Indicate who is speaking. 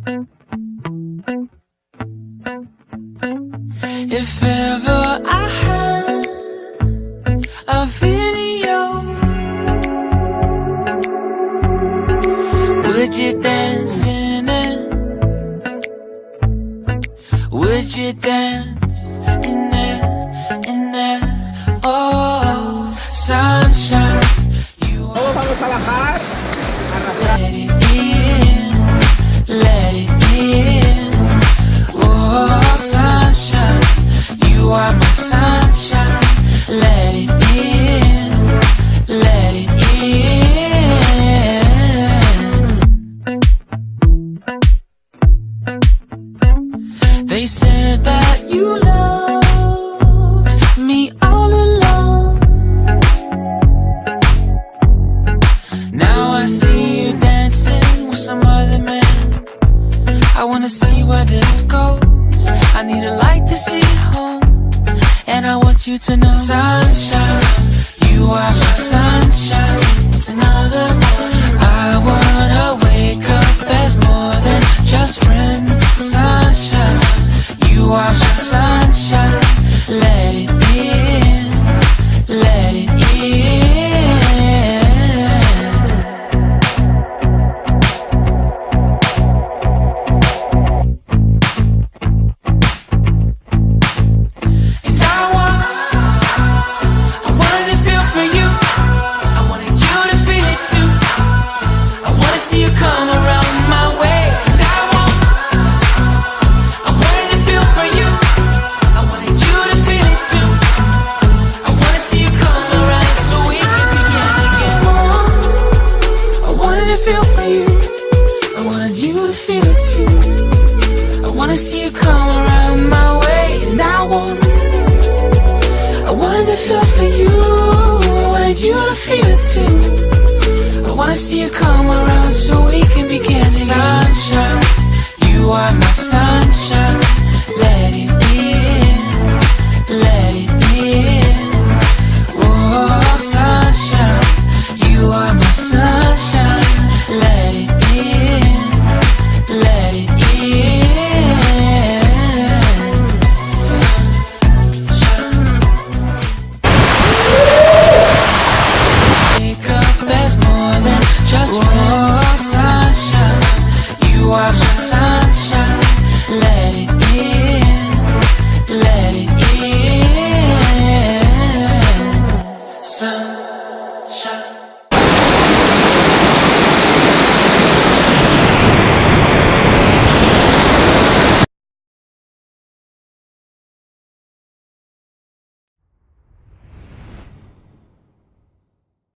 Speaker 1: If ever I had a video, would you dance in it? Would you dance in it, in it? Oh, sunshine, you are. Let it in, let it in. Oh, sunshine, you are my sunshine. Let it in, let it in. They said that you loved me all along. Now I see you dancing with some other man. I wanna see where this goes. I need a light to see home, and I want you to know, sunshine, you are my sunshine. It's another morning. I wanna wake up as more than just friends. Sunshine, you are my sunshine. Let it in, let it in. Just friends. Oh, sunshine, you are my sunshine.